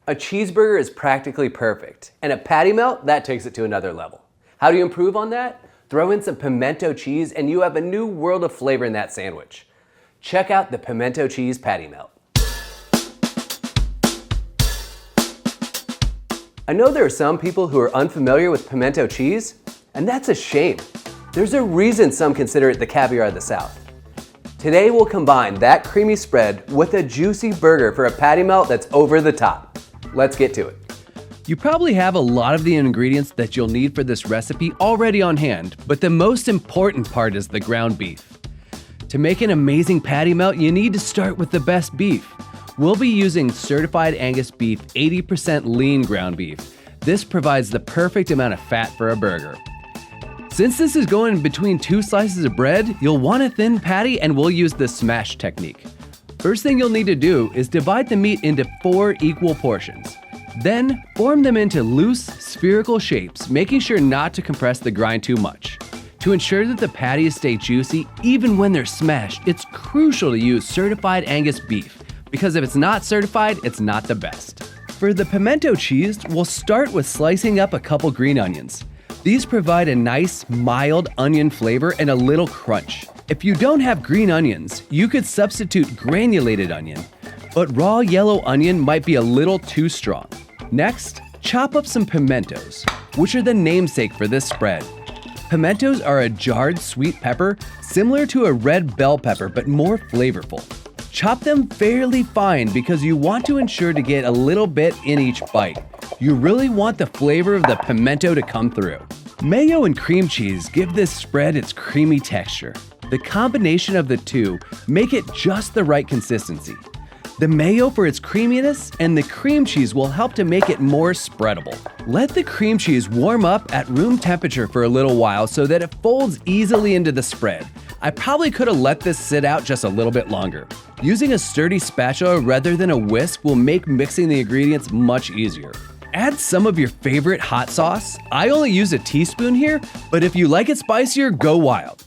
A cheeseburger is practically perfect, and a patty melt, that takes it to another level. How do you improve on that? Throw in some pimento cheese and you have a new world of flavor in that sandwich. Check out the pimento cheese patty melt. I know there are some people who are unfamiliar with pimento cheese, and that's a shame. There's a reason some consider it the caviar of the South. Today we'll combine that creamy spread with a juicy burger for a patty melt that's over the top. Let's get to it. You probably have a lot of the ingredients that you'll need for this recipe already on hand, but the most important part is the ground beef. To make an amazing patty melt, you need to start with the best beef. We'll be using certified Angus beef, 80% lean ground beef. This provides the perfect amount of fat for a burger. Since this is going between 2 slices of bread, you'll want a thin patty and we'll use the smash technique. First thing you'll need to do is divide the meat into 4 equal portions. Then, form them into loose, spherical shapes, making sure not to compress the grind too much. To ensure that the patties stay juicy even when they're smashed, it's crucial to use certified Angus beef, because if it's not certified, it's not the best. For the pimento cheese, we'll start with slicing up a couple green onions. These provide a nice, mild onion flavor and a little crunch. If you don't have green onions, you could substitute granulated onion, but raw yellow onion might be a little too strong. Next, chop up some pimentos, which are the namesake for this spread. Pimentos are a jarred sweet pepper, similar to a red bell pepper but more flavorful. Chop them fairly fine because you want to ensure to get a little bit in each bite. You really want the flavor of the pimento to come through. Mayo and cream cheese give this spread its creamy texture. The combination of the two make it just the right consistency. The mayo for its creaminess and the cream cheese will help to make it more spreadable. Let the cream cheese warm up at room temperature for a little while so that it folds easily into the spread. I probably could have let this sit out just a little bit longer. Using a sturdy spatula rather than a whisk will make mixing the ingredients much easier. Add some of your favorite hot sauce. I only use a teaspoon here, but if you like it spicier, go wild.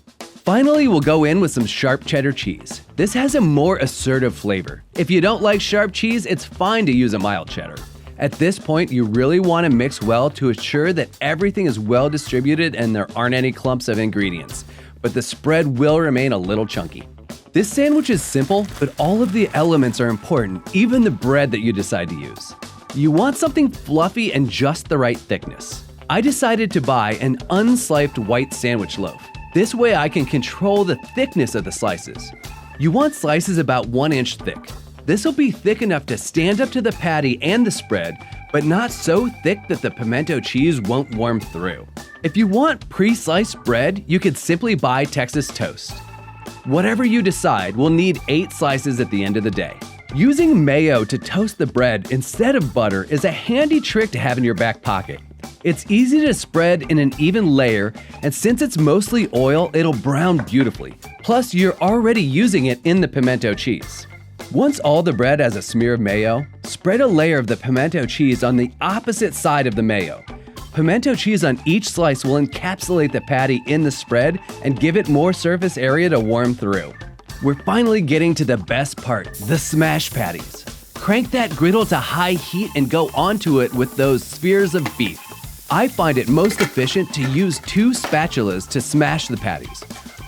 Finally, we'll go in with some sharp cheddar cheese. This has a more assertive flavor. If you don't like sharp cheese, it's fine to use a mild cheddar. At this point, you really want to mix well to ensure that everything is well distributed and there aren't any clumps of ingredients, but the spread will remain a little chunky. This sandwich is simple, but all of the elements are important, even the bread that you decide to use. You want something fluffy and just the right thickness. I decided to buy an unsliced white sandwich loaf. This way I can control the thickness of the slices. You want slices about 1 inch thick. This will be thick enough to stand up to the patty and the spread, but not so thick that the pimento cheese won't warm through. If you want pre-sliced bread, you could simply buy Texas toast. Whatever you decide, we'll need 8 slices at the end of the day. Using mayo to toast the bread instead of butter is a handy trick to have in your back pocket. It's easy to spread in an even layer, and since it's mostly oil, it'll brown beautifully. Plus, you're already using it in the pimento cheese. Once all the bread has a smear of mayo, spread a layer of the pimento cheese on the opposite side of the mayo. Pimento cheese on each slice will encapsulate the patty in the spread and give it more surface area to warm through. We're finally getting to the best part, the smash patties. Crank that griddle to high heat and go onto it with those spheres of beef. I find it most efficient to use 2 spatulas to smash the patties.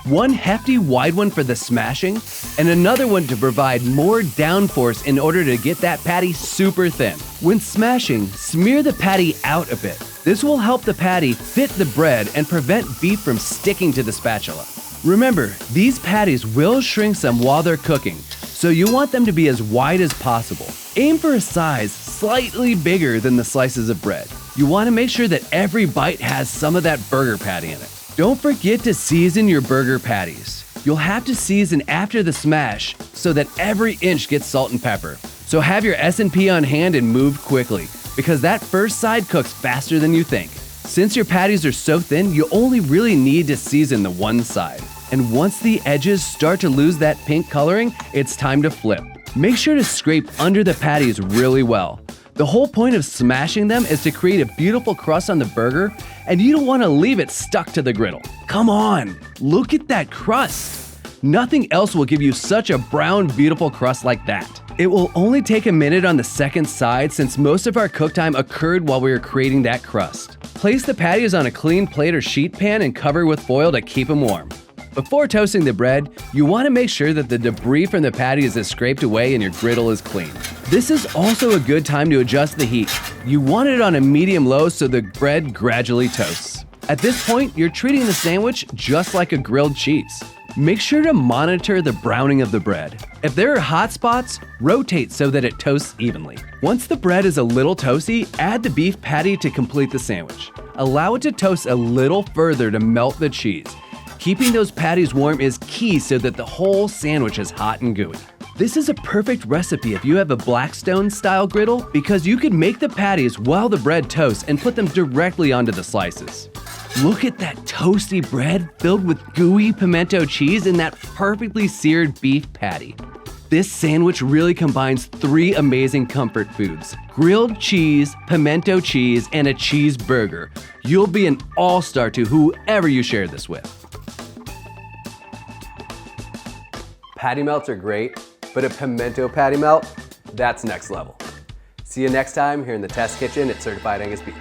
One hefty wide one for the smashing, and another one to provide more downforce in order to get that patty super thin. When smashing, smear the patty out a bit. This will help the patty fit the bread and prevent beef from sticking to the spatula. Remember, these patties will shrink some while they're cooking, so you want them to be as wide as possible. Aim for a size slightly bigger than the slices of bread. You want to make sure that every bite has some of that burger patty in it. Don't forget to season your burger patties. You'll have to season after the smash so that every inch gets salt and pepper. So have your S&P on hand and move quickly, because that first side cooks faster than you think. Since your patties are so thin, you only really need to season the one side. And once the edges start to lose that pink coloring, it's time to flip. Make sure to scrape under the patties really well. The whole point of smashing them is to create a beautiful crust on the burger, and you don't want to leave it stuck to the griddle. Come on, look at that crust. Nothing else will give you such a brown, beautiful crust like that. It will only take a minute on the second side since most of our cook time occurred while we were creating that crust. Place the patties on a clean plate or sheet pan and cover with foil to keep them warm. Before toasting the bread, you want to make sure that the debris from the patties is scraped away and your griddle is clean. This is also a good time to adjust the heat. You want it on a medium-low so the bread gradually toasts. At this point, you're treating the sandwich just like a grilled cheese. Make sure to monitor the browning of the bread. If there are hot spots, rotate so that it toasts evenly. Once the bread is a little toasty, add the beef patty to complete the sandwich. Allow it to toast a little further to melt the cheese. Keeping those patties warm is key so that the whole sandwich is hot and gooey. This is a perfect recipe if you have a Blackstone style griddle because you can make the patties while the bread toasts and put them directly onto the slices. Look at that toasty bread filled with gooey pimento cheese and that perfectly seared beef patty. This sandwich really combines 3 amazing comfort foods: grilled cheese, pimento cheese, and a cheeseburger. You'll be an all-star to whoever you share this with. Patty melts are great, but a pimento patty melt, that's next level. See you next time here in the Test Kitchen at Certified Angus Beef.